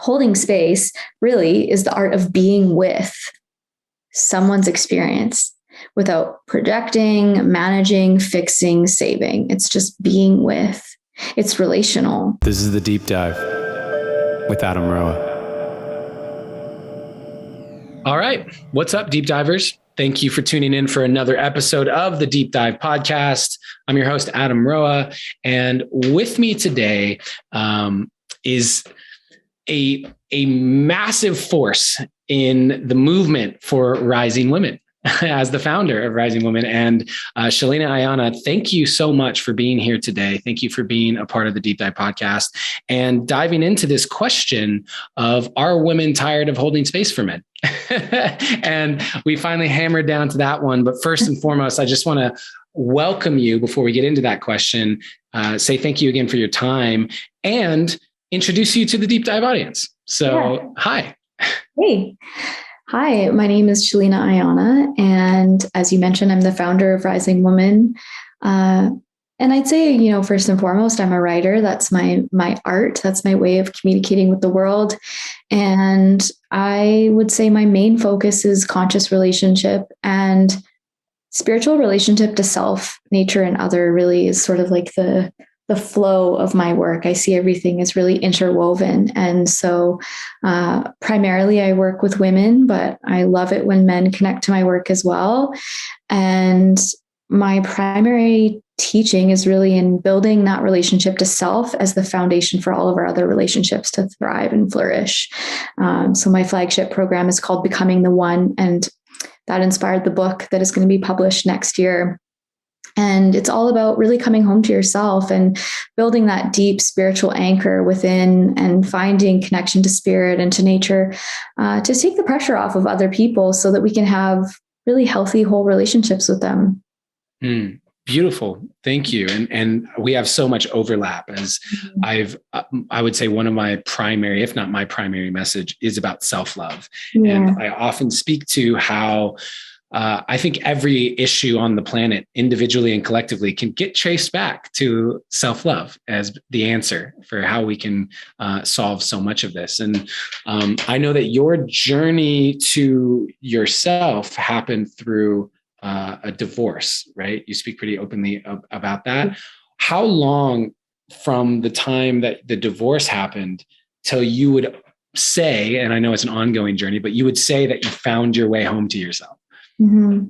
holding space really is the art of being with someone's experience without projecting, managing, fixing, saving. It's just being with. It's relational. This is The Deep Dive with Adam Roa. All right. What's up, Deep Divers? Thank you for tuning in for another episode of the Deep Dive podcast. I'm your host, Adam Roa. And with me today is a massive force in the movement for rising women. As the founder of Rising Women, and Shelina, Ayana, thank you so much for being here today. Thank you for being a part of the Deep Dive podcast and diving into this question of, are women tired of holding space for men? And we finally hammered down to that one. But first and foremost, I just want to welcome you before we get into that question, say thank you again for your time and introduce you to the Deep Dive audience. So, Hi. Hey. Hi, my name is Shelina Ayana, and as you mentioned, I'm the founder of Rising Woman. And I'd say, first and foremost, I'm a writer. That's my art. That's my way of communicating with the world. And I would say my main focus is conscious relationship and spiritual relationship to self, nature, and other. Really is sort of like the flow of my work. I see everything as really interwoven. And so primarily I work with women, but I love it when men connect to my work as well. And my primary teaching is really in building that relationship to self as the foundation for all of our other relationships to thrive and flourish. So my flagship program is called Becoming the One, and that inspired the book that is going to be published next year. And it's all about really coming home to yourself and building that deep spiritual anchor within and finding connection to spirit and to nature to take the pressure off of other people so that we can have really healthy, whole relationships with them. Beautiful. Thank you. And we have so much overlap as I would say one of my primary, if not my primary message is about self-love. Yeah. And I often speak to how I think every issue on the planet, individually and collectively, can get traced back to self-love as the answer for how we can solve so much of this. And I know that your journey to yourself happened through a divorce, right? You speak pretty openly about that. How long from the time that the divorce happened till you would say, and I know it's an ongoing journey, but you would say that you found your way home to yourself? Mm-hmm.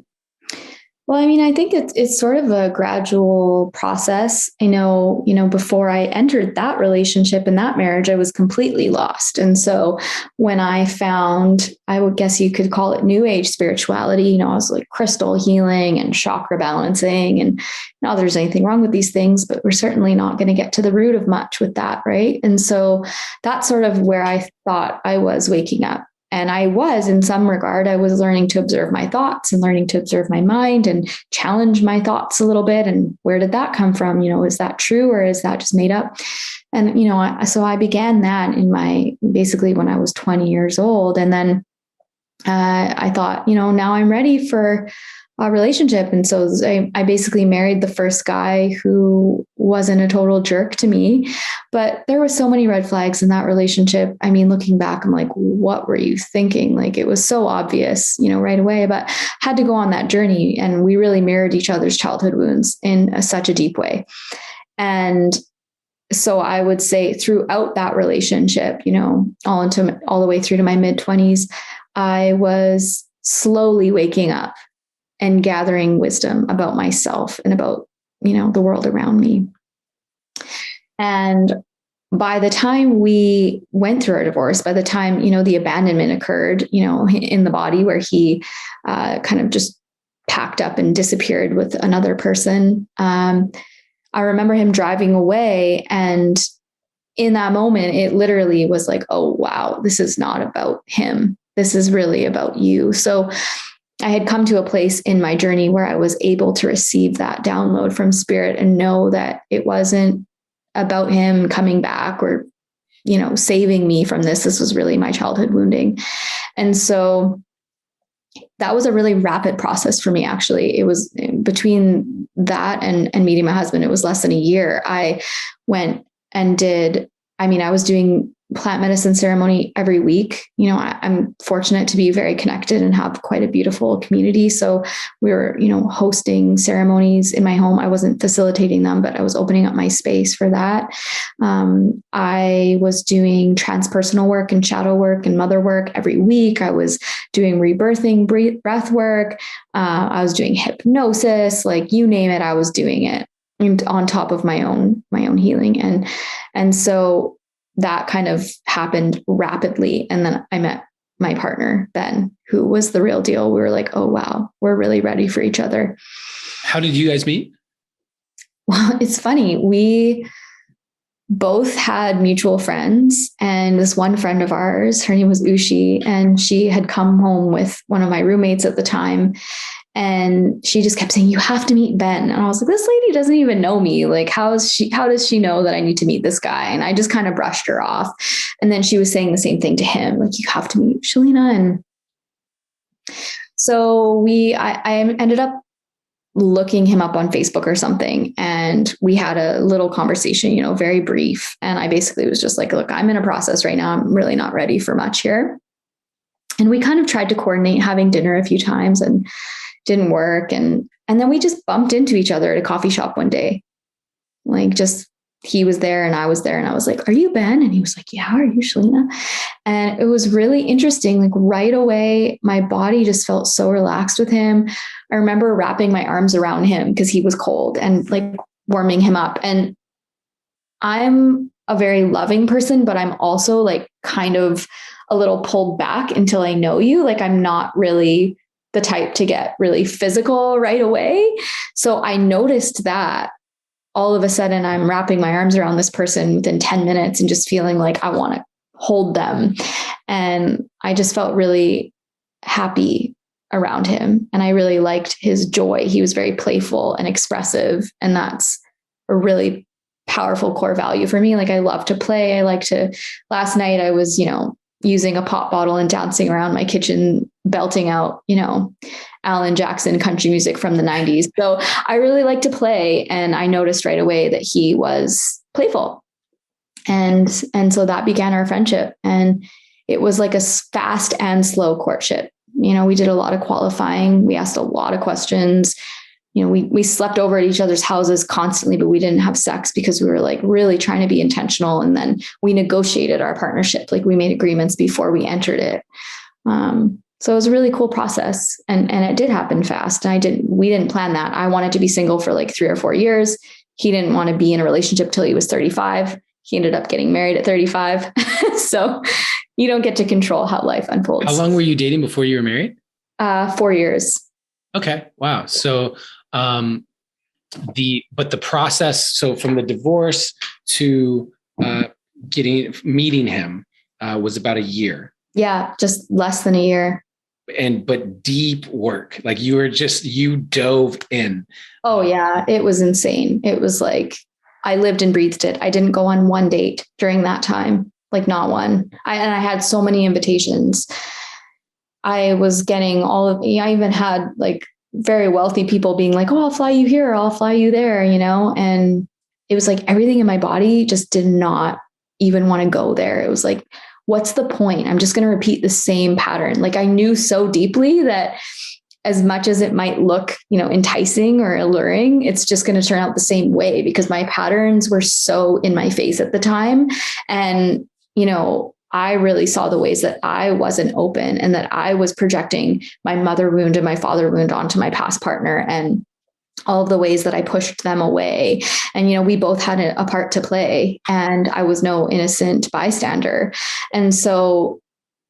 Well, I mean, I think it's sort of a gradual process. I know, before I entered that relationship and that marriage, I was completely lost. And so when I found, I would guess you could call it new age spirituality, I was like crystal healing and chakra balancing, and not that there's anything wrong with these things, but we're certainly not going to get to the root of much with that. Right. And so that's sort of where I thought I was waking up. And I was, in some regard, I was learning to observe my thoughts and learning to observe my mind and challenge my thoughts a little bit. And where did that come from? Is that true or is that just made up? And, so I began that basically when I was 20 years old. And then I thought, now I'm ready for a relationship. And so I basically married the first guy who wasn't a total jerk to me, but there were so many red flags in that relationship. I mean, looking back, I'm like, what were you thinking? Like, it was so obvious, right away, but had to go on that journey. And we really mirrored each other's childhood wounds in such a deep way. And so I would say throughout that relationship, all the way through to my mid-20s, I was slowly waking up and gathering wisdom about myself and about, the world around me. And by the time we went through our divorce, by the time, the abandonment occurred, in the body where he kind of just packed up and disappeared with another person, I remember him driving away. And in that moment, it literally was like, oh, wow, this is not about him. This is really about you. So I had come to a place in my journey where I was able to receive that download from spirit and know that it wasn't about him coming back or, saving me from this. This was really my childhood wounding. And so that was a really rapid process for me. Actually, it was between that and meeting my husband. It was less than a year. I went and did I mean, I was doing plant medicine ceremony every week. I'm fortunate to be very connected and have quite a beautiful community. So we were, hosting ceremonies in my home. I wasn't facilitating them, but I was opening up my space for that. I was doing transpersonal work and shadow work and mother work every week. I was doing rebirthing breath work. I was doing hypnosis, like you name it, I was doing it, and on top of my own healing. And so that kind of happened rapidly. And then I met my partner, Ben, who was the real deal. We were like, oh, wow, we're really ready for each other. How did you guys meet? Well, it's funny. We both had mutual friends, and this one friend of ours, her name was Ushi, and she had come home with one of my roommates at the time. And she just kept saying, you have to meet Ben. And I was like, this lady doesn't even know me. Like, how does she know that I need to meet this guy? And I just kind of brushed her off. And then she was saying the same thing to him, like, you have to meet Shelina. And so I ended up looking him up on Facebook or something. And we had a little conversation, very brief. And I basically was just like, look, I'm in a process right now. I'm really not ready for much here. And we kind of tried to coordinate having dinner a few times and didn't work. And then we just bumped into each other at a coffee shop one day. Like, just, he was there and I was there, and I was like, are you Ben? And he was like, yeah. Are you Shelina? And it was really interesting. Like, right away, my body just felt so relaxed with him. I remember wrapping my arms around him because he was cold and like warming him up. And I'm a very loving person, but I'm also like kind of a little pulled back until I know you. Like, I'm not really the type to get really physical right away. So I noticed that all of a sudden I'm wrapping my arms around this person within 10 minutes and just feeling like I want to hold them. And I just felt really happy around him. And I really liked his joy. He was very playful and expressive. And that's a really powerful core value for me. Like, I love to play. Last night I was, using a pop bottle and dancing around my kitchen, belting out, Alan Jackson country music from the 90s. So I really like to play. And I noticed right away that he was playful. And so that began our friendship. And it was like a fast and slow courtship. We did a lot of qualifying. We asked a lot of questions. We slept over at each other's houses constantly, but we didn't have sex because we were like really trying to be intentional. And then we negotiated our partnership. Like, we made agreements before we entered it. So it was a really cool process, and it did happen fast. And we didn't plan that. I wanted to be single for like 3 or 4 years. He didn't want to be in a relationship till he was 35. He ended up getting married at 35. So you don't get to control how life unfolds. How long were you dating before you were married? 4 years. Okay. Wow. So, the process, so from the divorce to, meeting him, was about a year. Yeah. Just less than a year. But deep work, like you dove in. Oh yeah. It was insane. It was like, I lived and breathed it. I didn't go on one date during that time, like not one. I had so many invitations. I was getting I even had like very wealthy people being like, oh, I'll fly you here, I'll fly you there, and it was like everything in my body just did not even want to go there. It was like, what's the point? I'm just going to repeat the same pattern. Like, I knew so deeply that as much as it might look, enticing or alluring, it's just going to turn out the same way because my patterns were so in my face at the time. And, I really saw the ways that I wasn't open and that I was projecting my mother wound and my father wound onto my past partner, and all of the ways that I pushed them away. And, we both had a part to play, and I was no innocent bystander. And so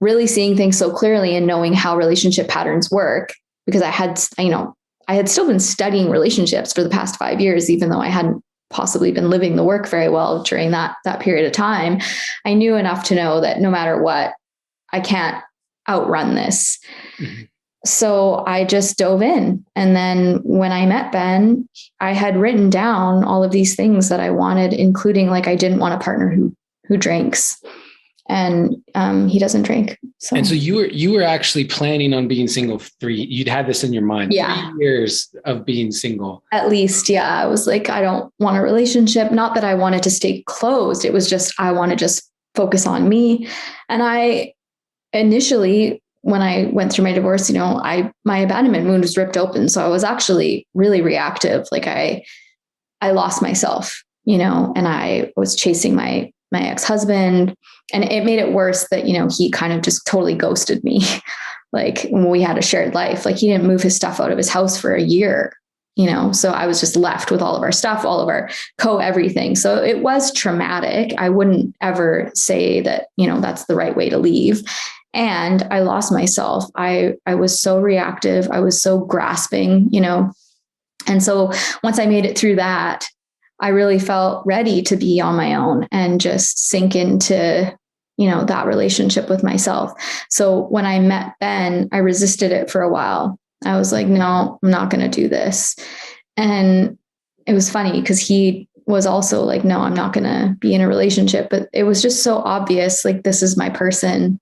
really seeing things so clearly and knowing how relationship patterns work, because I had still been studying relationships for the past 5 years, even though I hadn't possibly been living the work very well during that period of time. I knew enough to know that no matter what, I can't outrun this. Mm-hmm. So I just dove in. And then when I met Ben, I had written down all of these things that I wanted, including like, I didn't want a partner who drinks. and he doesn't drink. So. And so you were actually planning on being single you'd had this in your mind, yeah. 3 years of being single. At least. Yeah. I was like, I don't want a relationship. Not that I wanted to stay closed. It was just, I want to just focus on me. And I initially, when I went through my divorce, my abandonment wound was ripped open. So I was actually really reactive. Like I lost myself, and I was chasing my ex-husband, and it made it worse that, he kind of just totally ghosted me. Like when we had a shared life, like he didn't move his stuff out of his house for a year, so I was just left with all of our stuff, all of our everything. So it was traumatic. I wouldn't ever say that, that's the right way to leave. And I lost myself. I was so reactive. I was so grasping, and so once I made it through that, I really felt ready to be on my own and just sink into, that relationship with myself. So when I met Ben, I resisted it for a while. I was like, no, I'm not going to do this. And it was funny because he was also like, no, I'm not going to be in a relationship. But it was just so obvious, like, this is my person.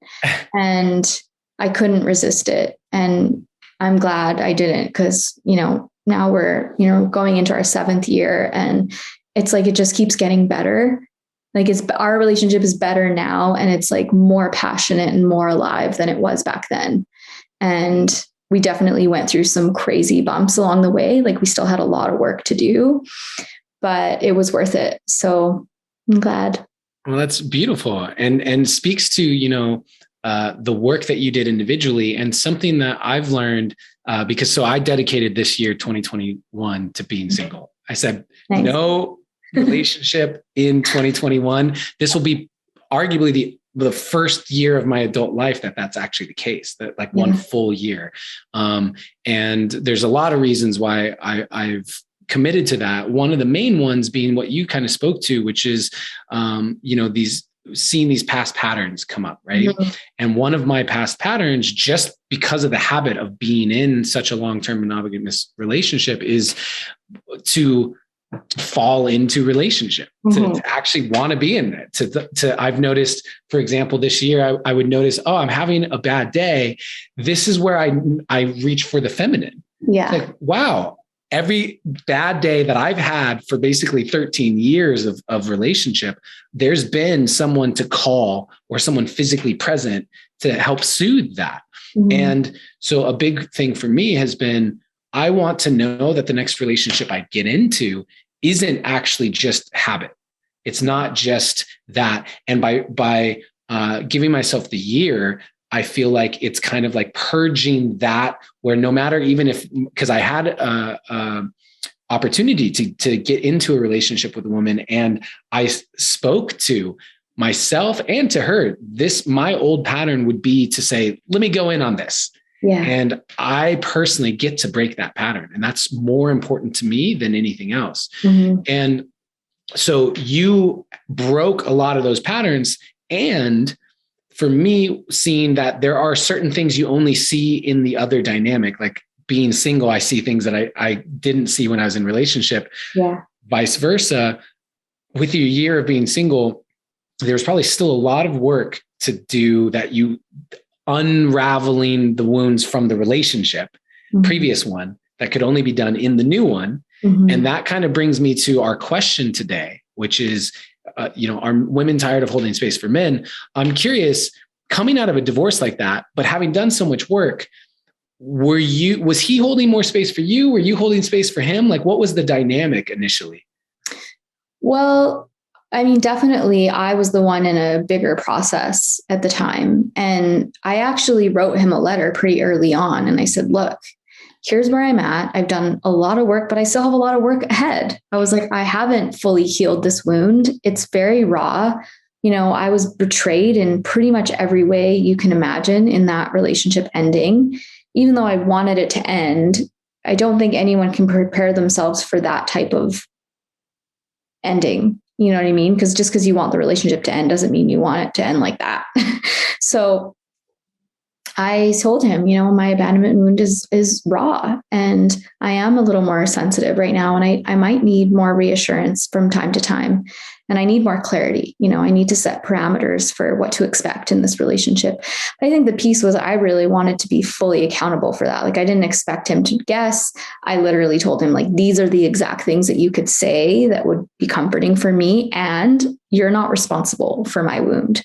And I couldn't resist it. And I'm glad I didn't, because, now we're, going into our 7th year, and it's like, it just keeps getting better. Like our relationship is better now, and it's like more passionate and more alive than it was back then. And we definitely went through some crazy bumps along the way. Like we still had a lot of work to do, but it was worth it. So I'm glad. Well, that's beautiful. And speaks to, the work that you did individually, and something that I've learned, because I dedicated this year, 2021, to being single. I said, nice. No relationship in 2021. This will be arguably the first year of my adult life that's actually the case, that like one full year. And there's a lot of reasons why I've committed to that. One of the main ones being what you kind of spoke to, which is, seeing these past patterns come up, right? Mm-hmm. And one of my past patterns, just because of the habit of being in such a long-term monogamous relationship, is to fall into relationship, mm-hmm. to actually want to be in it. I've noticed, for example, this year, I would notice, I'm having a bad day. This is where I reach for the feminine. Yeah. It's like, wow. Every bad day that I've had for basically 13 years of relationship, there's been someone to call or someone physically present to help soothe that. Mm-hmm. And so a big thing for me has been, I want to know that the next relationship I get into isn't actually just habit. It's not just that. And by giving myself the year, I feel like it's kind of like purging that, where no matter, even if, because I had a opportunity to get into a relationship with a woman, and I spoke to myself and to her, my old pattern would be to say, let me go in on this. Yeah. And I personally get to break that pattern. And that's more important to me than anything else. Mm-hmm. And so you broke a lot of those patterns. And for me, seeing that there are certain things you only see in the other dynamic, like being single, I see things that I didn't see when I was in relationship. Yeah. Vice versa. With your year of being single, there's probably still a lot of work to do, that you unraveling the wounds from the relationship, mm-hmm. previous one, that could only be done in the new one. Mm-hmm. And that kind of brings me to our question today, which is, are women tired of holding space for men? I'm curious, coming out of a divorce like that, but having done so much work, was he holding more space for you? Were you holding space for him? Like, what was the dynamic initially? Well, I mean, definitely I was the one in a bigger process at the time. And I actually wrote him a letter pretty early on. And I said, look, here's where I'm at. I've done a lot of work, but I still have a lot of work ahead. I was like, I haven't fully healed this wound. It's very raw. I was betrayed in pretty much every way you can imagine in that relationship ending. Even though I wanted it to end, I don't think anyone can prepare themselves for that type of ending. You know what I mean? Because just because you want the relationship to end doesn't mean you want it to end like that. So I told him, my abandonment wound is raw, and I am a little more sensitive right now, and I might need more reassurance from time to time, and I need more clarity. I need to set parameters for what to expect in this relationship. But I think the piece was I really wanted to be fully accountable for that. Like, I didn't expect him to guess. I literally told him, like, these are the exact things that you could say that would be comforting for me, and you're not responsible for my wound.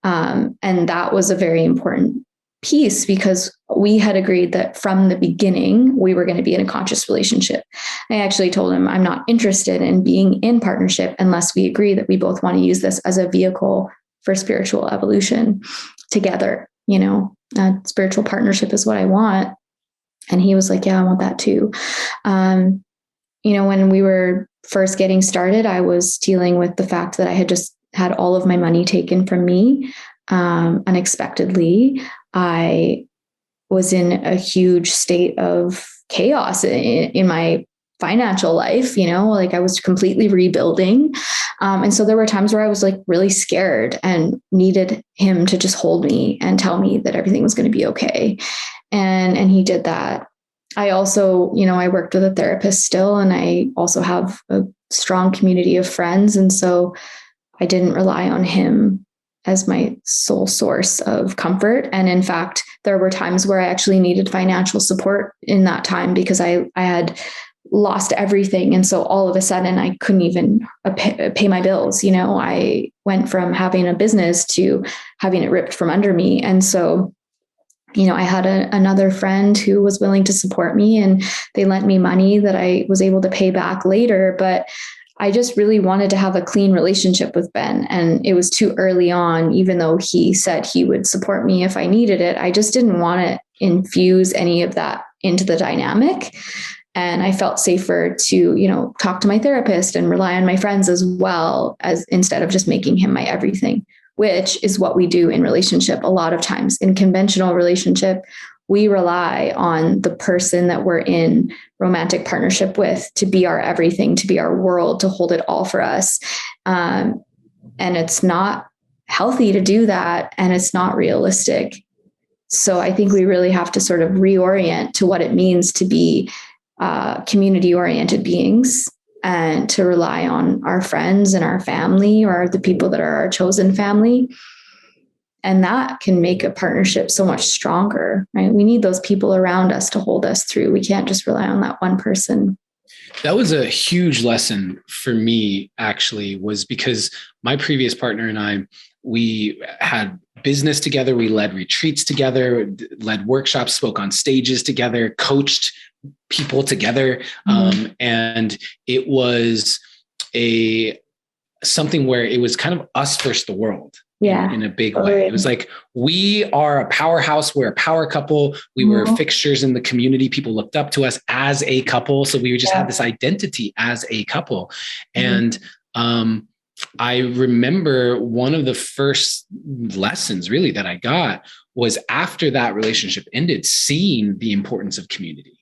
And that was a very important piece, because we had agreed that from the beginning, we were going to be in a conscious relationship. I actually told him I'm not interested in being in partnership unless we agree that we both want to use this as a vehicle for spiritual evolution together. Spiritual partnership is what I want. And he was like, yeah, I want that too. When we were first getting started, I was dealing with the fact that I had just had all of my money taken from me unexpectedly. I was in a huge state of chaos in my financial life, like I was completely rebuilding. And so there were times where I was like really scared and needed him to just hold me and tell me that everything was going to be okay. And he did that. I also, I worked with a therapist still, and I also have a strong community of friends. And so I didn't rely on him as my sole source of comfort. And in fact, there were times where I actually needed financial support in that time, because I had lost everything. And so all of a sudden I couldn't even pay my bills. I went from having a business to having it ripped from under me. And so, I had another friend who was willing to support me, and they lent me money that I was able to pay back later. But I just really wanted to have a clean relationship with Ben. And it was too early on, even though he said he would support me if I needed it. I just didn't want to infuse any of that into the dynamic. And I felt safer to, talk to my therapist and rely on my friends as well, as instead of just making him my everything, which is what we do in relationship a lot of times. In conventional relationship, we rely on the person that we're in romantic partnership with to be our everything, to be our world, to hold it all for us. And it's not healthy to do that, and it's not realistic. So I think we really have to sort of reorient to what it means to be community-oriented beings, and to rely on our friends and our family, or the people that are our chosen family. And that can make a partnership so much stronger, right? We need those people around us to hold us through. We can't just rely on that one person. That was a huge lesson for me, actually, was because my previous partner and I, we had business together. We led retreats together, led workshops, spoke on stages together, coached people together. Mm-hmm. And it was something where it was kind of us versus the world. Yeah. In a big way. It was like, we are a powerhouse. We're a power couple. We were fixtures in the community. People looked up to us as a couple. So we just had this identity as a couple. And I remember one of the first lessons really that I got was after that relationship ended, seeing the importance of community.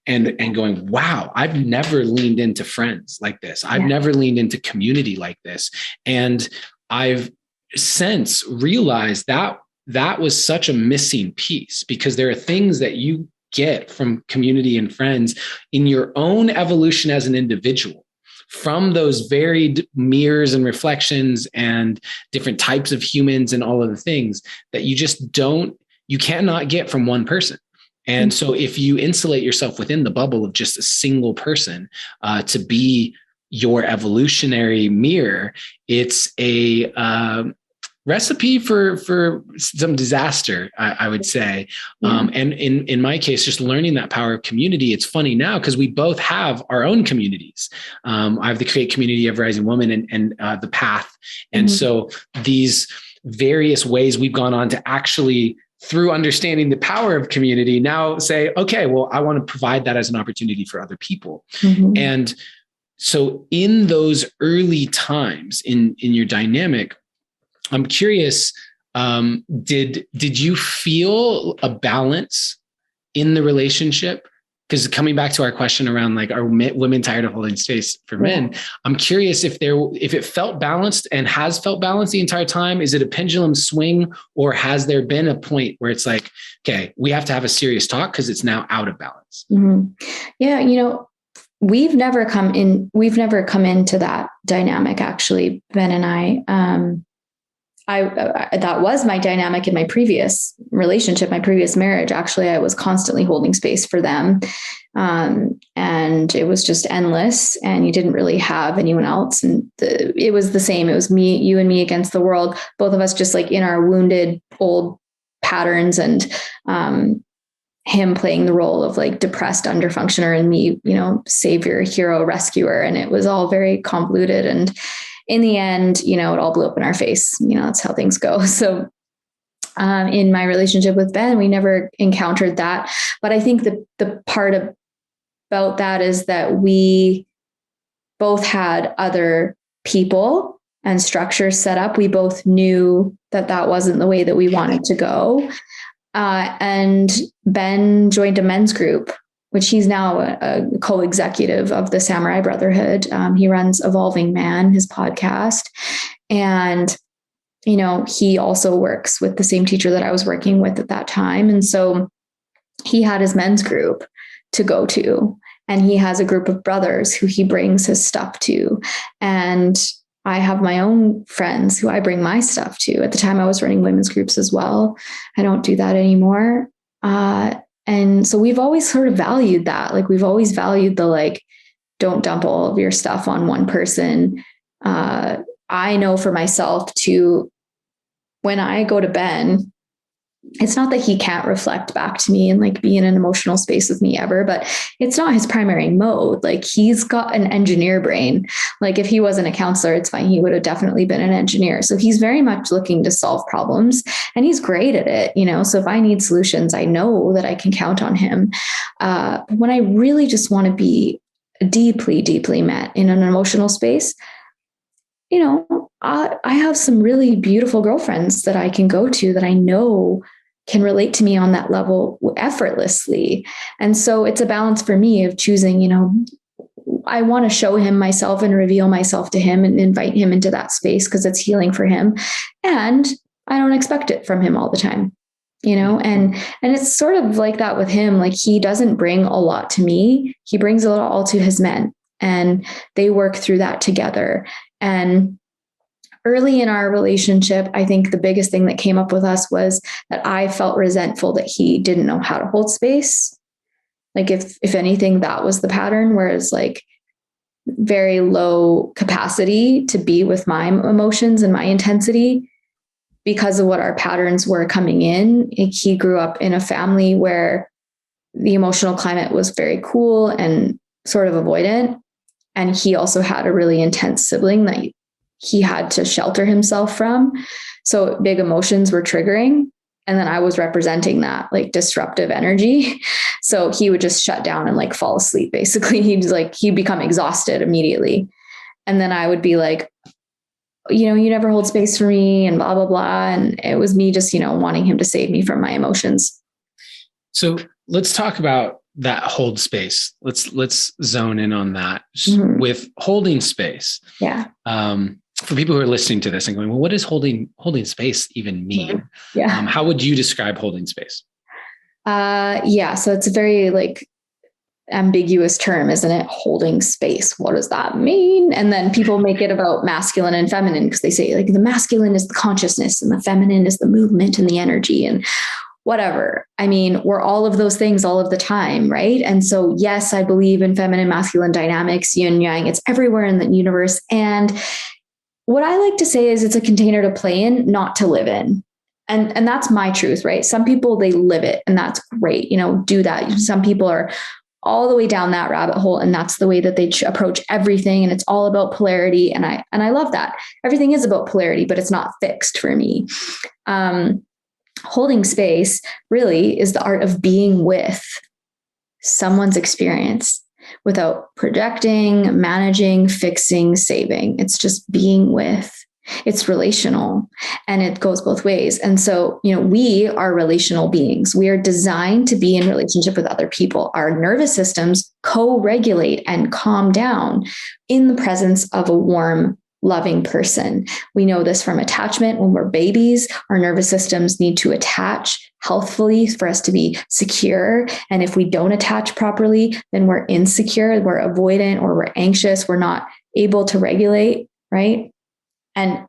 And going, wow, I've never leaned into friends like this. I've never leaned into community like this. And I've since realized that that was such a missing piece, because there are things that you get from community and friends in your own evolution as an individual, from those varied mirrors and reflections and different types of humans and all of the things that you cannot get from one person. And so if you insulate yourself within the bubble of just a single person to be your evolutionary mirror, it's a recipe for some disaster, I would say. And in my case, just learning that power of community, it's funny now because we both have our own communities. I have the Create Community of Rising Woman and the Path. And so these various ways we've gone on to actually, through understanding the power of community, now say, okay, well, I want to provide that as an opportunity for other people. And so in those early times in your dynamic, I'm curious, did you feel a balance in the relationship because coming back to our question around like, are women tired of holding space for men? I'm curious if it felt balanced and has felt balanced the entire time. Is it a pendulum swing, or has there been a point where it's like, okay, we have to have a serious talk because it's now out of balance? Mm-hmm. Yeah. We've never come into that dynamic, actually, Ben and I. That was my dynamic in my previous relationship, my previous marriage. Actually, I was constantly holding space for them. And it was just endless, and you didn't really have anyone else. And it was the same. It was you and me against the world, both of us just like in our wounded old patterns, and, him playing the role of like depressed underfunctioner, and me, savior, hero, rescuer. And it was all very convoluted. And in the end, it all blew up in our face. That's how things go. So in my relationship with Ben, we never encountered that. But I think the part about that is that we both had other people and structures set up. We both knew that wasn't the way that we wanted to go. And Ben joined a men's group, which he's now a co-executive of the Samurai Brotherhood. He runs Evolving Man, his podcast. And, he also works with the same teacher that I was working with at that time. And so he had his men's group to go to, and he has a group of brothers who he brings his stuff to. And I have my own friends who I bring my stuff to. At the time I was running women's groups as well. I don't do that anymore. And so we've always sort of valued that. Like we've always valued the, like, don't dump all of your stuff on one person. I know for myself too, when I go to Ben, it's not that he can't reflect back to me and like be in an emotional space with me ever, but it's not his primary mode. Like he's got an engineer brain. Like if he wasn't a counselor, it's fine. He would have definitely been an engineer. So he's very much looking to solve problems, and he's great at it, So if I need solutions, I know that I can count on him. When I really just want to be deeply, deeply met in an emotional space, I have some really beautiful girlfriends that I can go to that I know can relate to me on that level effortlessly. And so it's a balance for me of choosing, I want to show him myself and reveal myself to him and invite him into that space because it's healing for him. And I don't expect it from him all the time, and it's sort of like that with him. Like he doesn't bring a lot to me. He brings a lot all to his men, and they work through that together. And early in our relationship, I think the biggest thing that came up with us was that I felt resentful that he didn't know how to hold space. Like if anything, that was the pattern, whereas like very low capacity to be with my emotions and my intensity because of what our patterns were coming in. He grew up in a family where the emotional climate was very cool and sort of avoidant. And he also had a really intense sibling that he had to shelter himself from. So big emotions were triggering. And then I was representing that like disruptive energy. So he would just shut down and like fall asleep. Basically, he'd become exhausted immediately. And then I would be like, you never hold space for me and blah, blah, blah. And it was me just, wanting him to save me from my emotions. So let's talk about that hold space. Let's zone in on that with holding space. Yeah. For people who are listening to this and going, well, what does holding space even mean? Yeah. How would you describe holding space? So it's a very like ambiguous term, isn't it? Holding space. What does that mean? And then people make it about masculine and feminine because they say like the masculine is the consciousness and the feminine is the movement and the energy and whatever. I mean, we're all of those things all of the time, right? And so, yes, I believe in feminine, masculine dynamics, yin, yang. It's everywhere in the universe. And what I like to say is it's a container to play in, not to live in. And that's my truth, right? Some people, they live it and that's great. Do that. Some people are all the way down that rabbit hole and that's the way that they approach everything. And it's all about polarity. And I love that. Everything is about polarity, but it's not fixed for me. Holding space really is the art of being with someone's experience without projecting, managing, fixing, saving. It's just being with. It's relational, and it goes both ways. And so, we are relational beings. We are designed to be in relationship with other people. Our nervous systems co-regulate and calm down in the presence of a warm, loving person. We know this from attachment. When we're babies, our nervous systems need to attach healthfully for us to be secure. And if we don't attach properly, then we're insecure, we're avoidant, or we're anxious. We're not able to regulate, right? And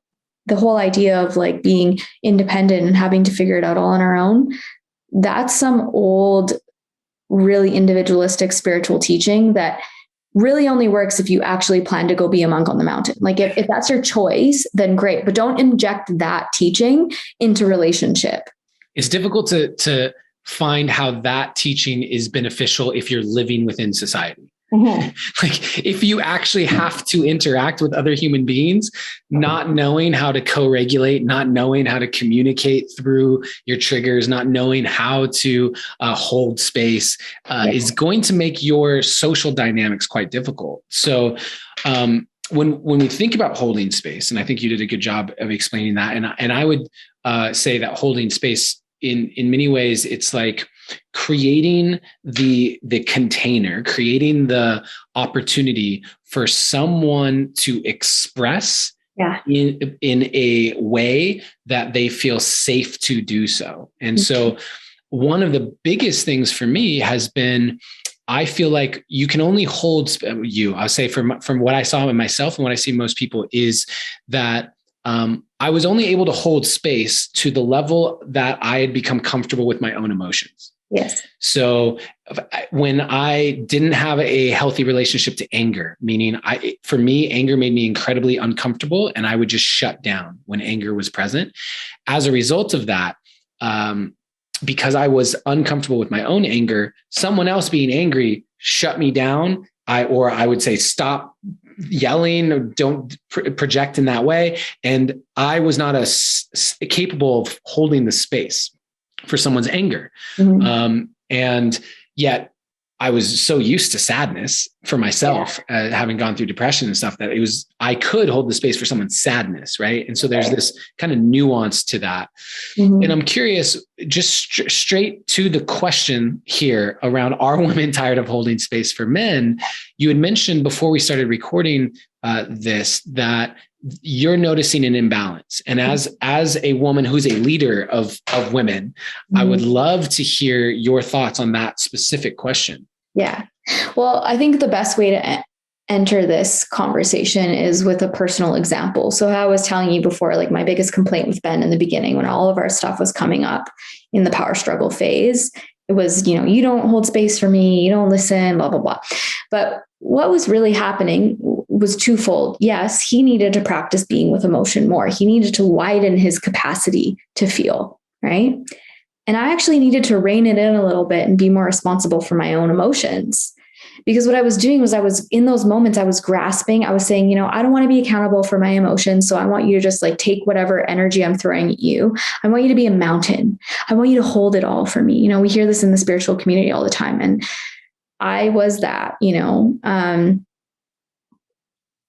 the whole idea of like being independent and having to figure it out all on our own, that's some old, really individualistic spiritual teaching that really only works if you actually plan to go be a monk on the mountain. Like if that's your choice, then great, but don't inject that teaching into relationship. It's difficult to find how that teaching is beneficial if you're living within society. Mm-hmm. Like if you actually have to interact with other human beings, not knowing how to co-regulate, not knowing how to communicate through your triggers, not knowing how to hold space is going to make your social dynamics quite difficult. So when we think about holding space, and I think you did a good job of explaining that, and I would say that holding space in many ways, it's like creating the container, creating the opportunity for someone to express in a way that they feel safe to do so. And so one of the biggest things for me has been, I feel like you can only hold I'll say from what I saw in myself and what I see most people is that I was only able to hold space to the level that I had become comfortable with my own emotions. Yes. So when I didn't have a healthy relationship to anger, meaning for me, anger made me incredibly uncomfortable and I would just shut down when anger was present. As a result of that, because I was uncomfortable with my own anger, someone else being angry shut me down. I would say, stop yelling, or don't project in that way. And I was not capable of holding the space for someone's anger. Mm-hmm. And yet I was so used to sadness for myself, having gone through depression and stuff, that I could hold the space for someone's sadness. Right. And so there's this kind of nuance to that. Mm-hmm. And I'm curious, just straight to the question here around, are women tired of holding space for men? You had mentioned before we started recording this, that you're noticing an imbalance. And as a woman who's a leader of women, mm-hmm. I would love to hear your thoughts on that specific question. Yeah. Well, I think the best way to enter this conversation is with a personal example. So how I was telling you before, like my biggest complaint with Ben in the beginning, when all of our stuff was coming up in the power struggle phase, it was, you don't hold space for me, you don't listen, blah, blah, blah. But what was really happening was twofold. Yes, he needed to practice being with emotion more. He needed to widen his capacity to feel, right? And I actually needed to rein it in a little bit and be more responsible for my own emotions. Because what I was doing was, I was in those moments, I was grasping, I was saying, I don't want to be accountable for my emotions. So I want you to just like take whatever energy I'm throwing at you. I want you to be a mountain. I want you to hold it all for me. We hear this in the spiritual community all the time. And I was that, and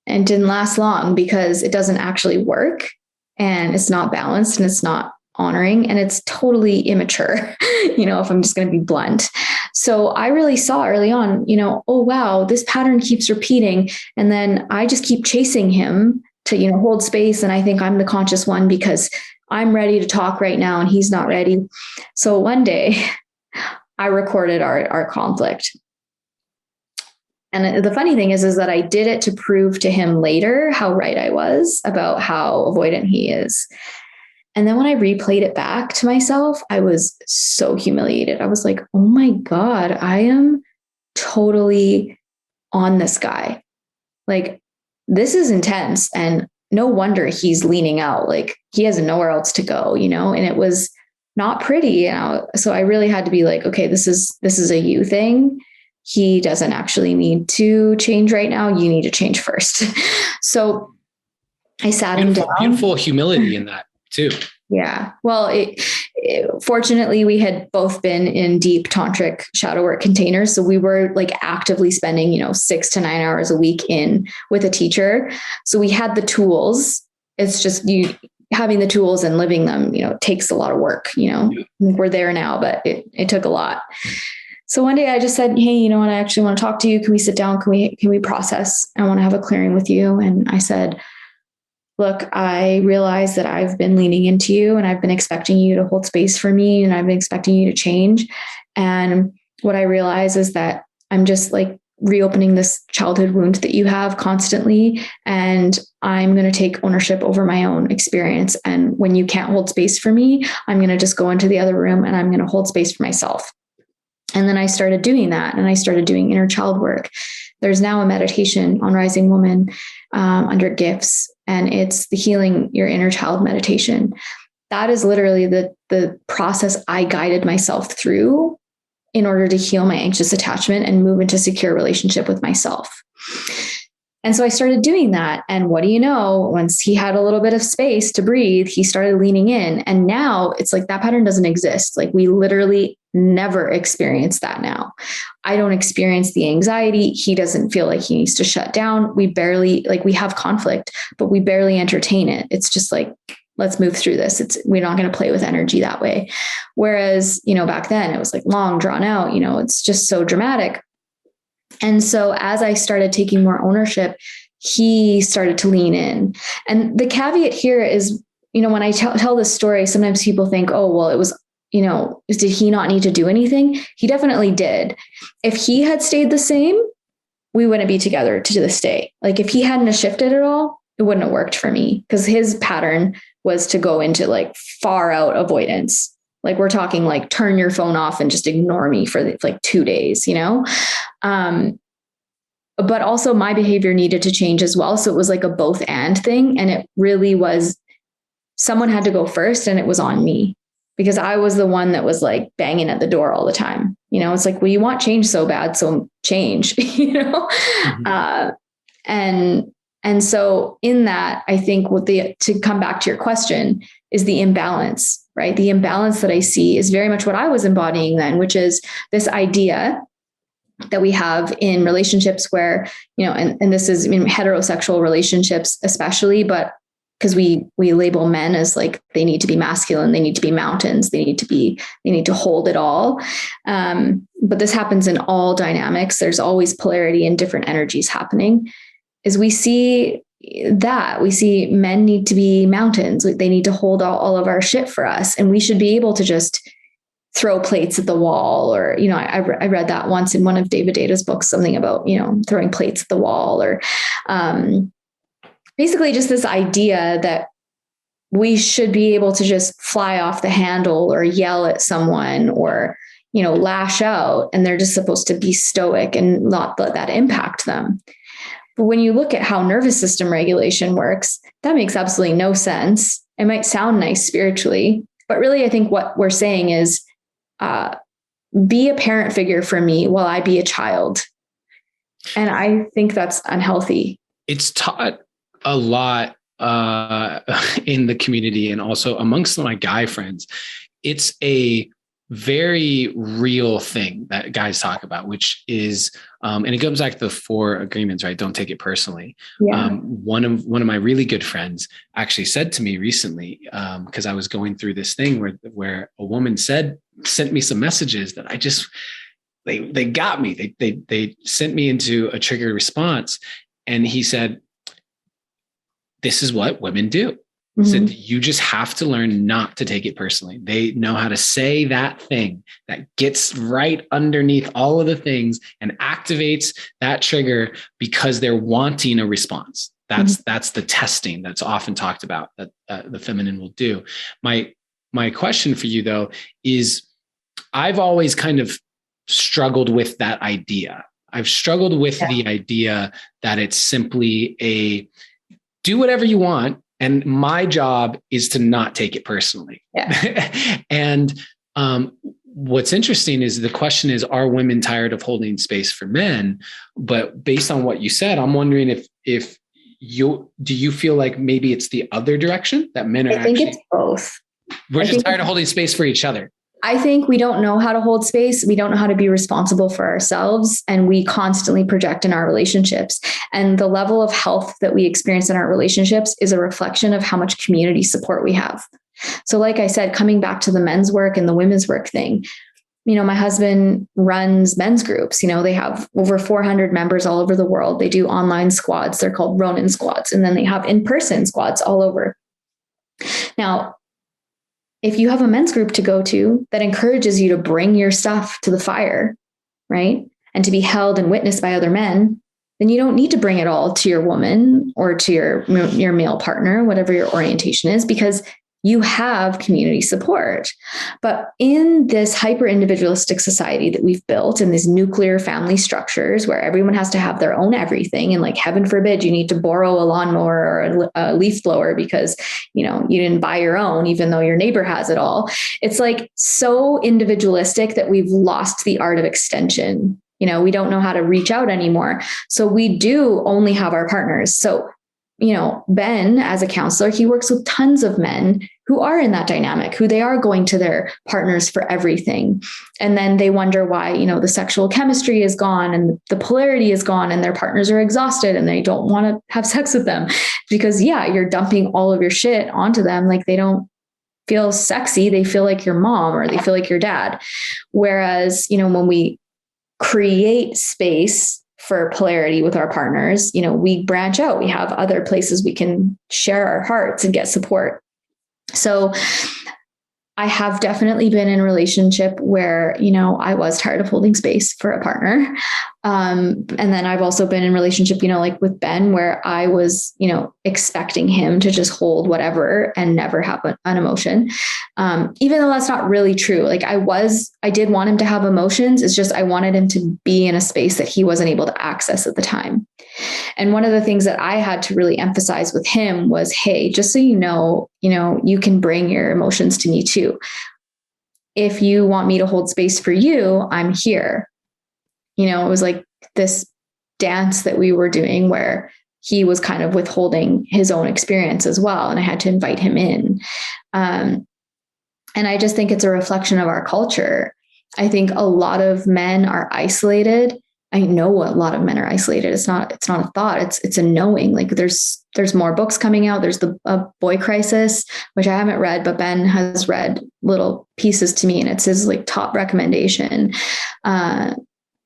didn't last long, because it doesn't actually work, and it's not balanced, and it's not honoring, and it's totally immature, if I'm just going to be blunt. So I really saw early on, oh, wow, this pattern keeps repeating. And then I just keep chasing him to, hold space. And I think I'm the conscious one because I'm ready to talk right now and he's not ready. So one day I recorded our conflict. And the funny thing is that I did it to prove to him later how right I was about how avoidant he is. And then when I replayed it back to myself, I was so humiliated. I was like, oh my God, I am totally on this guy. Like, this is intense. And no wonder he's leaning out. Like, he has nowhere else to go, and it was not pretty. So I really had to be like, okay, this is a you thing. He doesn't actually need to change right now. You need to change first. So I sat him down. Beautiful humility in that too. Yeah. Well, fortunately, we had both been in deep tantric shadow work containers. So we were like actively spending, 6 to 9 hours a week in with a teacher. So we had the tools. it's just you having the tools and living them, takes a lot of work, we're there now, but it took a lot. So one day I just said, hey, you know what? I actually want to talk to you. Can we sit down? Can we process? I want to have a clearing with you. And I said, look, I realize that I've been leaning into you and I've been expecting you to hold space for me and I've been expecting you to change. And what I realize is that I'm just like reopening this childhood wound that you have constantly. And I'm going to take ownership over my own experience. And when you can't hold space for me, I'm going to just go into the other room and I'm going to hold space for myself. And then I started doing that, and I started doing inner child work. There's now a meditation on Rising Woman under gifts, and it's the Healing Your Inner Child meditation. That is literally the process I guided myself through in order to heal my anxious attachment and move into secure relationship with myself. And so I started doing that. And what do you know? Once he had a little bit of space to breathe, he started leaning in. And now it's like that pattern doesn't exist. Like we literally never experience that now. I don't experience the anxiety. He doesn't feel like he needs to shut down. We barely, like we have conflict, but we barely entertain it. It's just like, let's move through this. We're not going to play with energy that way. Whereas, back then it was like long drawn out, it's just so dramatic. And so as I started taking more ownership, he started to lean in. And the caveat here is, when I tell this story, sometimes people think, oh, well, it was, did he not need to do anything? He definitely did. If he had stayed the same, we wouldn't be together to this day. Like if he hadn't shifted at all, it wouldn't have worked for me, because his pattern was to go into like far out avoidance. Like we're talking like turn your phone off and just ignore me for like 2 days, but also my behavior needed to change as well. So it was like a both and thing. And it really was, someone had to go first, and it was on me, because I was the one that was like banging at the door all the time. It's like, well, you want change so bad, so change, Mm-hmm. And so in that, I think to come back to your question is the imbalance, right? The imbalance that I see is very much what I was embodying then, which is this idea that we have in relationships where, and this is in heterosexual relationships, especially, but because we label men as like, they need to be masculine, they need to be mountains, they need to hold it all. But this happens in all dynamics. There's always polarity and different energies happening. Is we see men need to be mountains. They need to hold all of our shit for us. And we should be able to just throw plates at the wall, or, I read that once in one of David Data's books, something about, throwing plates at the wall, or basically just this idea that we should be able to just fly off the handle or yell at someone or, lash out, and they're just supposed to be stoic and not let that impact them. But when you look at how nervous system regulation works, that makes absolutely no sense. It might sound nice spiritually, but really I think what we're saying is, be a parent figure for me while I be a child. And I think that's unhealthy. It's taught a lot in the community and also amongst my guy friends. It's a very real thing that guys talk about, which is, and it comes back to the 4 agreements, right? Don't take it personally. Yeah. One of my really good friends actually said to me recently, because I was going through this thing where a woman sent me some messages that they got me. They sent me into a triggered response, and he said, "This is what women do." Mm-hmm. Said, you just have to learn not to take it personally. They know how to say that thing that gets right underneath all of the things and activates that trigger because they're wanting a response. That's the testing that's often talked about that the feminine will do. My question for you though is, I've always kind of struggled with that idea. I've struggled with the idea that it's simply a do whatever you want, and my job is to not take it personally. Yeah. And what's interesting is the question is, are women tired of holding space for men? But based on what you said, I'm wondering if do you feel like maybe it's the other direction, that men are I think it's both. We're just tired of holding space for each other. I think we don't know how to hold space. We don't know how to be responsible for ourselves. And we constantly project in our relationships. And the level of health that we experience in our relationships is a reflection of how much community support we have. So, like I said, coming back to the men's work and the women's work thing, my husband runs men's groups. They have over 400 members all over the world. They do online squads. They're called Ronin squads. And then they have in-person squads all over. Now, if you have a men's group to go to that encourages you to bring your stuff to the fire, right? And to be held and witnessed by other men, then you don't need to bring it all to your woman or to your male partner, whatever your orientation is, because you have community support. But in this hyper individualistic society that we've built, in these nuclear family structures where everyone has to have their own everything, and like, heaven forbid, you need to borrow a lawnmower or a leaf blower because, you didn't buy your own, even though your neighbor has it all. It's like so individualistic that we've lost the art of extension. We don't know how to reach out anymore. So we do only have our partners. So Ben, as a counselor, he works with tons of men who are in that dynamic, who they are going to their partners for everything. And then they wonder why, the sexual chemistry is gone and the polarity is gone and their partners are exhausted and they don't want to have sex with them because, you're dumping all of your shit onto them. Like, they don't feel sexy. They feel like your mom or they feel like your dad. Whereas, when we create space for polarity with our partners, we branch out, we have other places we can share our hearts and get support. So I have definitely been in a relationship where, I was tired of holding space for a partner. And then I've also been in a relationship, like with Ben, where I was, expecting him to just hold whatever and never have an emotion. Even though that's not really true. Like I did want him to have emotions. It's just, I wanted him to be in a space that he wasn't able to access at the time. And one of the things that I had to really emphasize with him was, hey, just so you can bring your emotions to me too. If you want me to hold space for you, I'm here. It was like this dance that we were doing where he was kind of withholding his own experience as well. And I had to invite him in. And I just think it's a reflection of our culture. I think a lot of men are isolated. I know a lot of men are isolated. It's not a thought. It's a knowing. Like there's more books coming out. There's the Boy Crisis, which I haven't read, but Ben has read little pieces to me, and it's his like top recommendation.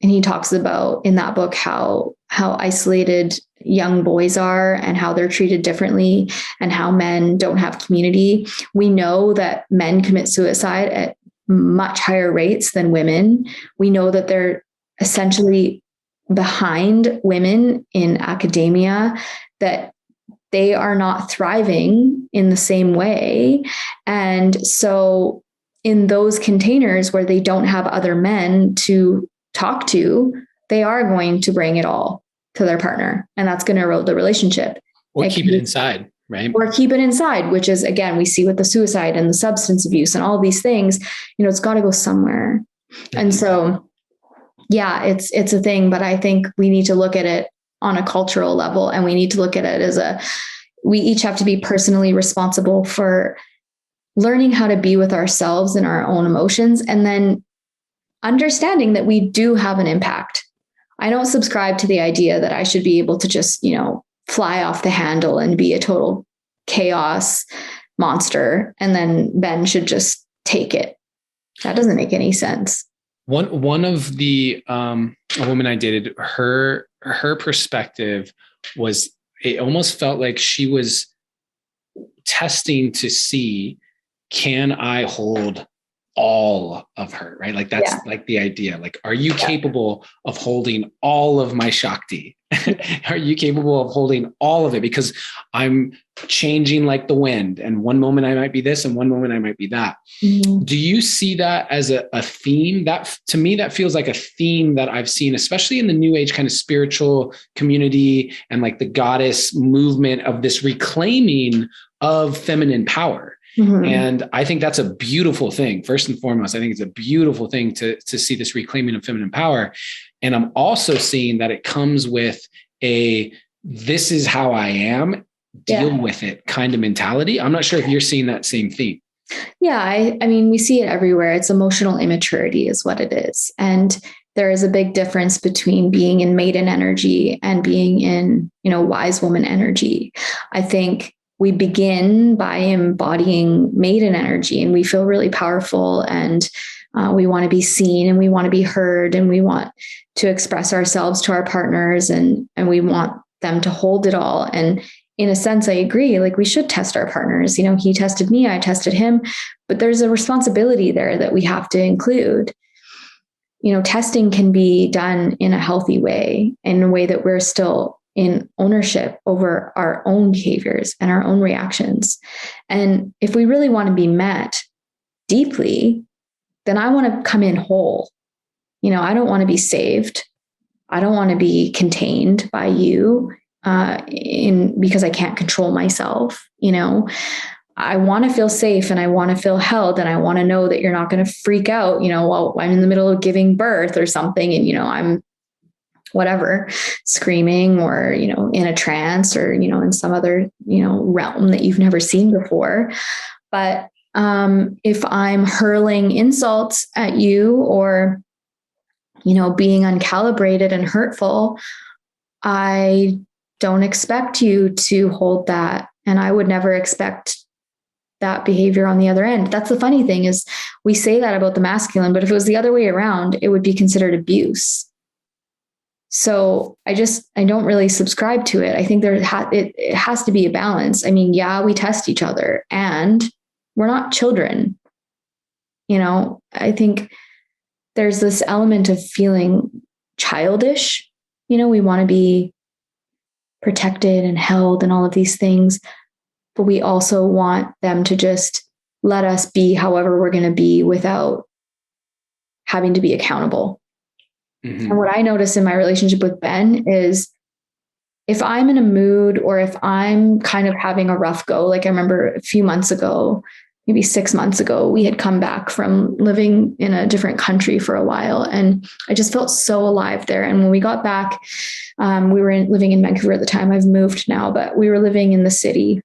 And he talks about in that book how isolated young boys are and how they're treated differently and how men don't have community. We know that men commit suicide at much higher rates than women. We know that they're essentially behind women in academia, that they are not thriving in the same way. And so in those containers where they don't have other men to talk to, they are going to bring it all to their partner, and that's going to erode the relationship. Or keep it inside, right? Or keep it inside, which is, again, we see with the suicide and the substance abuse and all these things, it's got to go somewhere. Mm-hmm. And so, yeah, it's a thing, but I think we need to look at it on a cultural level, and we need to look at it as we each have to be personally responsible for learning how to be with ourselves and our own emotions, and then understanding that we do have an impact. I don't subscribe to the idea that I should be able to just, fly off the handle and be a total chaos monster, and then Ben should just take it. That doesn't make any sense. One of the a woman I dated, her perspective was, it almost felt like she was testing to see, can I hold all of her, right? Like that's like the idea. Like, are you capable of holding all of my Shakti? Are you capable of holding all of it? Because I'm changing like the wind. And one moment I might be this and one moment I might be that. Mm-hmm. Do you see that as a theme? That, to me, that feels like a theme that I've seen, especially in the new age kind of spiritual community and like the goddess movement of this reclaiming of feminine power. Mm-hmm. And I think that's a beautiful thing. First and foremost, I think it's a beautiful thing to see this reclaiming of feminine power. And I'm also seeing that it comes with this is how I am, deal with it kind of mentality. I'm not sure if you're seeing that same theme. Yeah, I mean, we see it everywhere. It's emotional immaturity is what it is. And there is a big difference between being in maiden energy and being in, wise woman energy. I think we begin by embodying maiden energy and we feel really powerful and we want to be seen and we want to be heard and we want to express ourselves to our partners and we want them to hold it all. And in a sense, I agree. Like we should test our partners. He tested me, I tested him, but there's a responsibility there that we have to include. Testing can be done in a healthy way, in a way that we're still in ownership over our own behaviors and our own reactions. And if we really want to be met deeply, then I want to come in whole. I don't want to be saved. I don't want to be contained by you because I can't control myself. I want to feel safe and I want to feel held and I want to know that you're not going to freak out, while I'm in the middle of giving birth or something and, I'm whatever, screaming or, in a trance or, in some other, realm that you've never seen before. But if I'm hurling insults at you or, being uncalibrated and hurtful, I don't expect you to hold that. And I would never expect that behavior on the other end. That's the funny thing is we say that about the masculine, but if it was the other way around, it would be considered abuse. So I don't really subscribe to it. I think it has to be a balance. I mean, yeah, we test each other and we're not children. I think there's this element of feeling childish. We want to be protected and held and all of these things, but we also want them to just let us be however we're going to be without having to be accountable. Mm-hmm. And what I notice in my relationship with Ben is if I'm in a mood or if I'm kind of having a rough go, like I remember a few months ago, maybe 6 months ago, we had come back from living in a different country for a while. And I just felt so alive there. And when we got back, we were living in Vancouver at the time. I've moved now, but we were living in the city.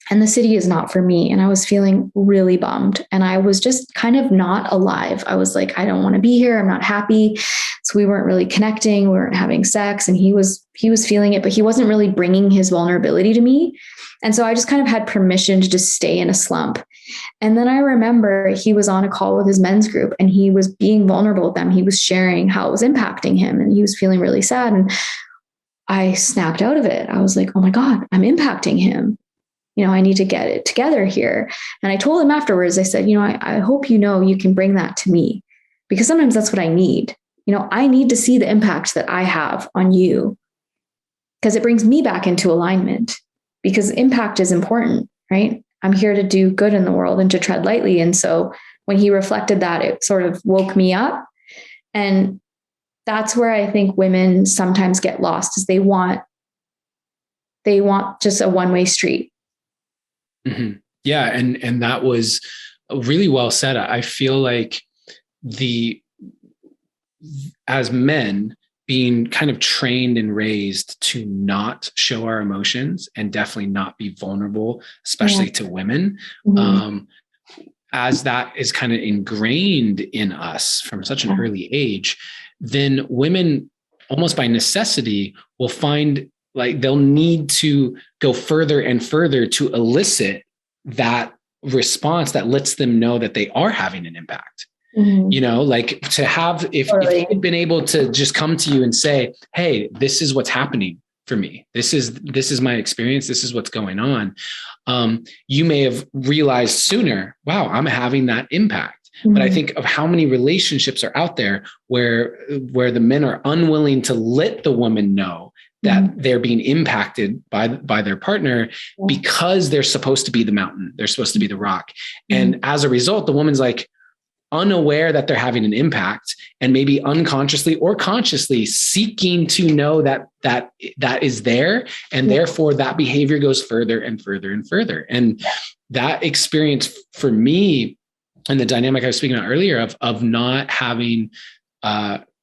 And the city is not for me. And I was feeling really bummed. And I was just kind of not alive. I was like, I don't want to be here. I'm not happy. So we weren't really connecting. We weren't having sex. And he was feeling it, but he wasn't really bringing his vulnerability to me. And so I just kind of had permission to just stay in a slump. And then I remember he was on a call with his men's group and he was being vulnerable with them. He was sharing how it was impacting him and he was feeling really sad. And I snapped out of it. I was like, oh my God, I'm impacting him. I need to get it together here. And I told him afterwards, I said, I hope you can bring that to me because sometimes that's what I need. I need to see the impact that I have on you because it brings me back into alignment because impact is important, right? I'm here to do good in the world and to tread lightly. And so when he reflected that, it sort of woke me up. And that's where I think women sometimes get lost is they want just a one-way street. Mm-hmm. Yeah. And that was really well said. I feel like as men being kind of trained and raised to not show our emotions and definitely not be vulnerable, especially to women, as that is kind of ingrained in us from such an early age, then women almost by necessity will find like they'll need to go further and further to elicit that response that lets them know that they are having an impact. Mm-hmm. Like to have, if you've been able to just come to you and say, hey, this is what's happening for me. This is my experience. This is what's going on. You may have realized sooner, wow, I'm having that impact. Mm-hmm. But I think of how many relationships are out there where the men are unwilling to let the woman know that they're being impacted by their partner because they're supposed to be the mountain. They're supposed to be the rock. And as a result, the woman's like unaware that they're having an impact and maybe unconsciously or consciously seeking to know that is there. And therefore that behavior goes further and further and further. And that experience for me and the dynamic I was speaking about earlier of not having,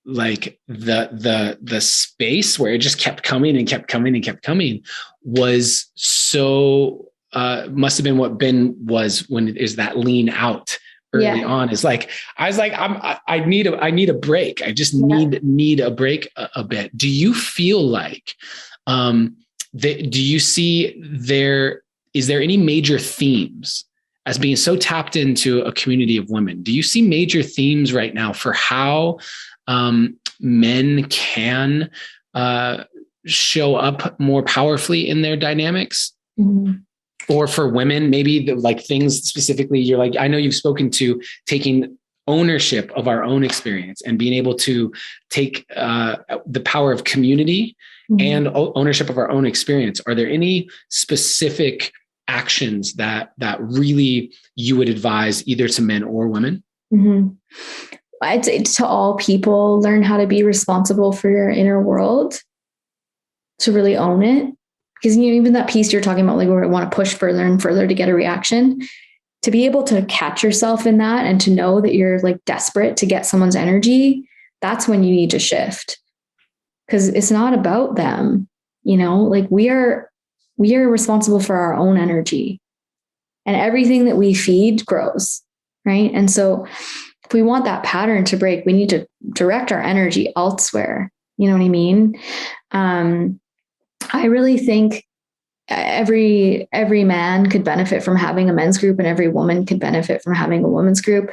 like the space where it just kept coming and kept coming and kept coming was so must have been what Ben was when it is that lean out early on. Is like, I was like, I need a break. I just need a break a bit. Do you feel like, do you see is there any major themes as being so tapped into a community of women? Do you see major themes right now for how men can show up more powerfully in their dynamics? Mm-hmm. Or for women, maybe like things specifically, you're like, I know you've spoken to taking ownership of our own experience and being able to take the power of community and ownership of our own experience. Are there any specific actions that really you would advise either to men or women? Mm-hmm. I'd say to all people, learn how to be responsible for your inner world, to really own it. Because even that piece you're talking about, like where we want to push further and further to get a reaction, to be able to catch yourself in that and to know that you're like desperate to get someone's energy, that's when you need to shift. Because it's not about them, like we are responsible for our own energy, and everything that we feed grows, right? And so if we want that pattern to break, we need to direct our energy elsewhere. You know what I mean? I really think every man could benefit from having a men's group, and every woman could benefit from having a women's group.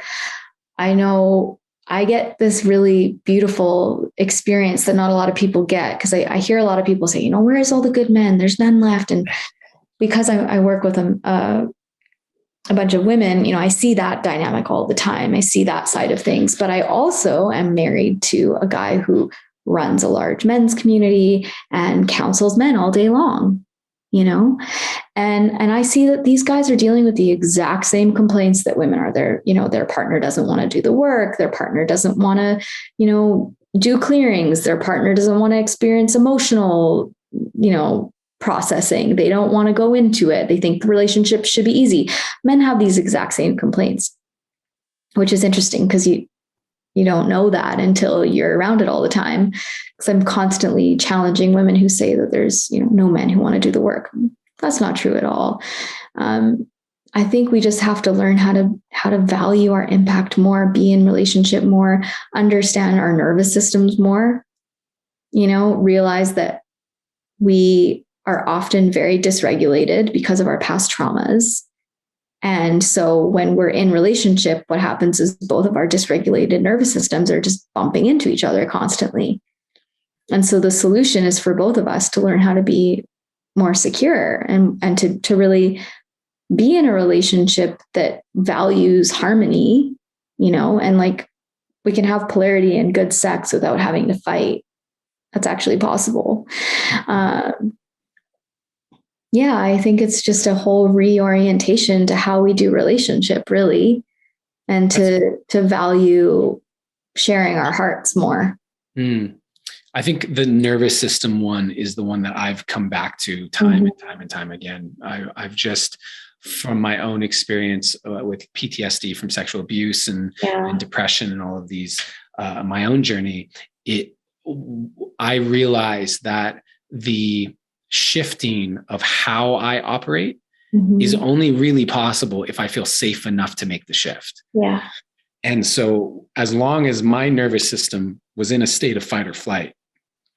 I know I get this really beautiful experience that not a lot of people get, because I hear a lot of people say, where's all the good men? There's none left. And because I work with a bunch of women, I see that dynamic all the time. I see that side of things, but I also am married to a guy who runs a large men's community and counsels men all day long, and I see that these guys are dealing with the exact same complaints that women are. Their partner doesn't want to do the work. Their partner doesn't want to, do clearings. Their partner doesn't want to experience emotional, processing. They don't want to go into it. They think the relationship should be easy. Men have these exact same complaints, which is interesting because you don't know that until you're around it all the time. Because I'm constantly challenging women who say that there's, no men who want to do the work. That's not true at all. I think we just have to learn how to value our impact more, be in relationship more, understand our nervous systems more, realize that we are often very dysregulated because of our past traumas. And so when we're in relationship, what happens is both of our dysregulated nervous systems are just bumping into each other constantly. And so the solution is for both of us to learn how to be more secure and to really be in a relationship that values harmony, and like we can have polarity and good sex without having to fight. That's actually possible. I think it's just a whole reorientation to how we do relationship, really, and to value sharing our hearts more. I think the nervous system one is the one that I've come back to time and time and time again. I've just, from my own experience with PTSD from sexual abuse and depression and all of these, my own journey, I realized that the shifting of how I operate is only really possible if I feel safe enough to make the shift. Yeah. And so as long as my nervous system was in a state of fight or flight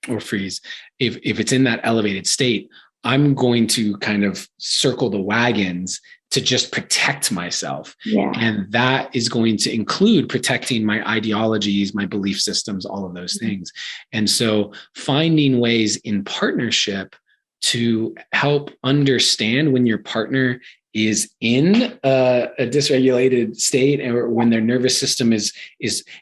or freeze, if it's in that elevated state, I'm going to kind of circle the wagons to just protect myself. Yeah. And that is going to include protecting my ideologies, my belief systems, all of those things. And so finding ways in partnership to help understand when your partner is in a dysregulated state, or when their nervous system is,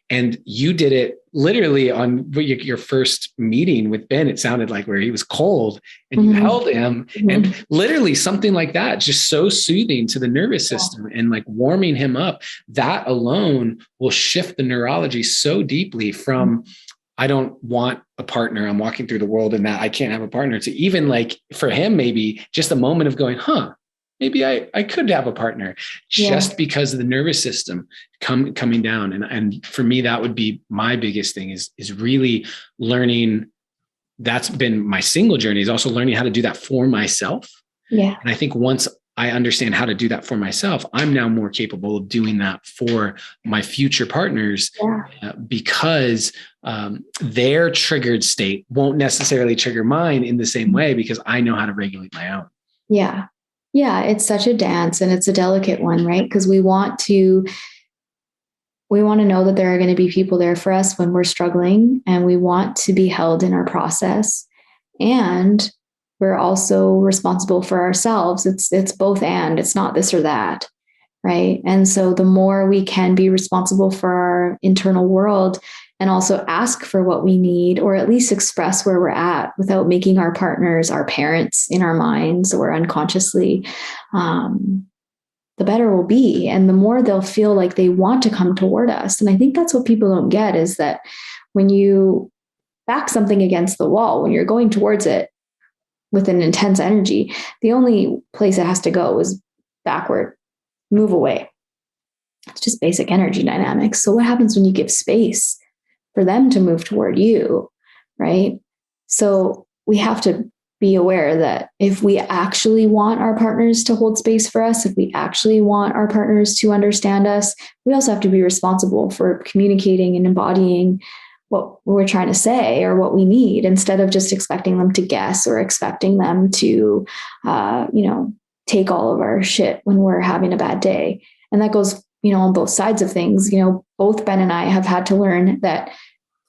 and you did it literally on your first meeting with Ben. It sounded like where he was cold and you held him, and literally something like that, just so soothing to the nervous system and like warming him up. That alone will shift the neurology so deeply from, I don't want a partner, I'm walking through the world and that I can't have a partner, to even like for him, maybe just a moment of going, maybe I could have a partner, just because of the nervous system coming down. And for me, that would be my biggest thing is really learning. That's been my single journey, is also learning how to do that for myself. Yeah. And I think once I understand how to do that for myself, I'm now more capable of doing that for my future partners, because their triggered state won't necessarily trigger mine in the same way, because I know how to regulate my own. Yeah. Yeah. It's such a dance, and it's a delicate one, right? Because we want to know that there are going to be people there for us when we're struggling, and we want to be held in our process. And we're also responsible for ourselves. It's both, and it's not this or that. Right. And so the more we can be responsible for our internal world and also ask for what we need, or at least express where we're at without making our partners our parents in our minds or unconsciously, the better we'll be. And the more they'll feel like they want to come toward us. And I think that's what people don't get, is that when you back something against the wall, when you're going towards it with an intense energy, the only place it has to go is backward, move away. It's just basic energy dynamics. So what happens when you give space for them to move toward you, right? So we have to be aware that if we actually want our partners to hold space for us, if we actually want our partners to understand us, we also have to be responsible for communicating and embodying what we're trying to say or what we need, instead of just expecting them to guess or expecting them to, take all of our shit when we're having a bad day. And that goes, on both sides of things. Both Ben and I have had to learn that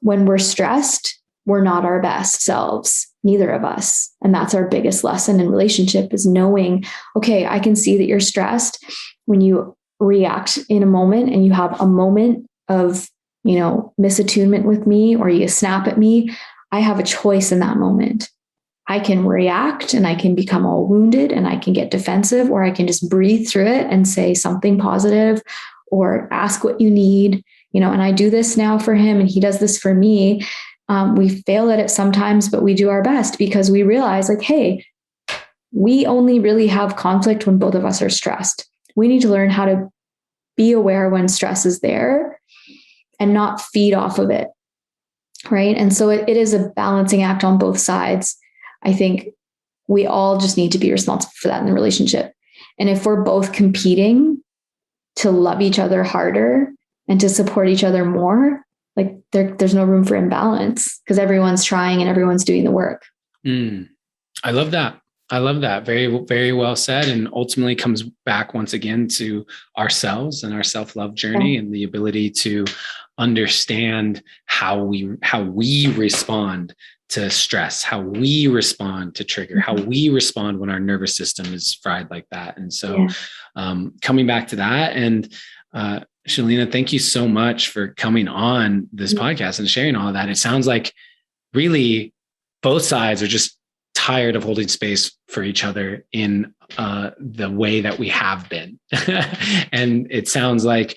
when we're stressed, we're not our best selves, neither of us. And that's our biggest lesson in relationship, is knowing, okay, I can see that you're stressed when you react in a moment and you have a moment of, misattunement with me, or you snap at me. I have a choice in that moment. I can react and I can become all wounded and I can get defensive, or I can just breathe through it and say something positive or ask what you need, and I do this now for him and he does this for me. We fail at it sometimes, but we do our best, because we realize, like, hey, we only really have conflict when both of us are stressed. We need to learn how to be aware when stress is there and not feed off of it. Right. And so it is a balancing act on both sides. I think we all just need to be responsible for that in the relationship. And if we're both competing to love each other harder and to support each other more, like there's no room for imbalance, because everyone's trying and everyone's doing the work. I love that. Very, very well said. And ultimately comes back once again to ourselves and our self-love journey, and the ability to understand how we respond to stress, how we respond to trigger, how we respond when our nervous system is fried like that. And so coming back to that, and Shelina, thank you so much for coming on this podcast and sharing all of that. It sounds like really both sides are just tired of holding space for each other in the way that we have been. And it sounds like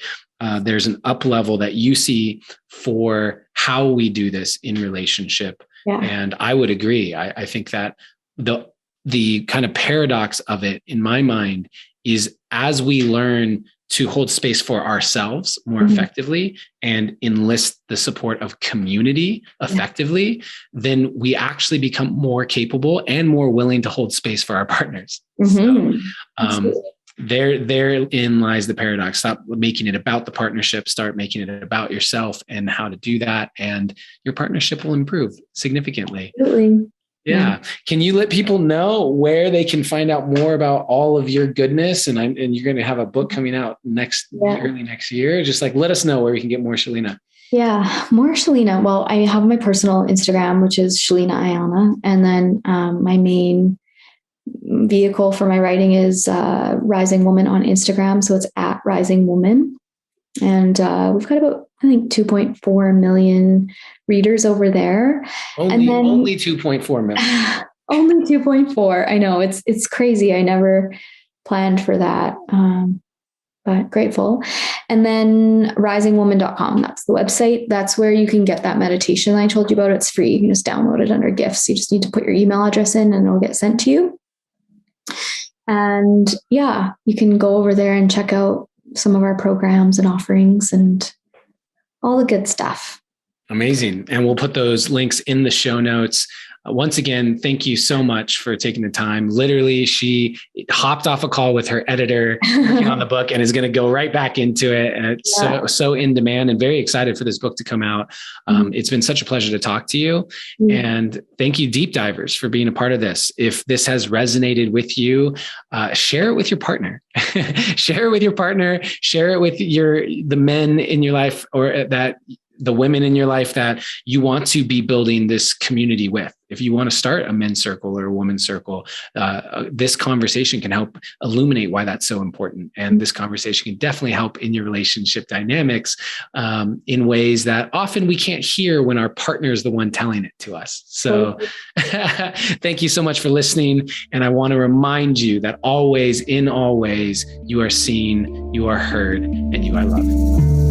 there's an up level that you see for how we do this in relationship. Yeah. And I would agree. I think that the kind of paradox of it in my mind is, as we learn to hold space for ourselves more effectively and enlist the support of community effectively, then we actually become more capable and more willing to hold space for our partners. So therein lies the paradox. Stop making it about the partnership, start making it about yourself and how to do that. And your partnership will improve significantly. Absolutely. Yeah. Can you let people know where they can find out more about all of your goodness? And you're going to have a book coming out early next year. Just like, let us know where we can get more Shelina. Yeah, more Shelina. Well, I have my personal Instagram, which is Shelina Ayana. And then my main vehicle for my writing is Rising Woman on Instagram. So it's at Rising Woman. And we've got about, I think, 2.4 million readers over there. Only 2.4 million. Only 2.4. I know, it's crazy. I never planned for that, but grateful. And then risingwoman.com. That's the website. That's where you can get that meditation I told you about. It's free. You can just download it under gifts. You just need to put your email address in and it'll get sent to you. And yeah, you can go over there and check out some of our programs and offerings and all the good stuff. Amazing. And we'll put those links in the show notes. Once again, thank you so much for taking the time. Literally, she hopped off a call with her editor working on the book and is going to go right back into it. And it's so in demand, and very excited for this book to come out. It's been such a pleasure to talk to you. And thank you, Deep Divers, for being a part of this. If this has resonated with you, share it with your partner. Share it with your partner. Share it with the men in your life, or the women in your life that you want to be building this community with. If you want to start a men's circle or a women's circle, this conversation can help illuminate why that's so important. And this conversation can definitely help in your relationship dynamics in ways that often we can't hear when our partner is the one telling it to us. So thank you so much for listening. And I want to remind you that always, in all ways, you are seen, you are heard, and you are loved.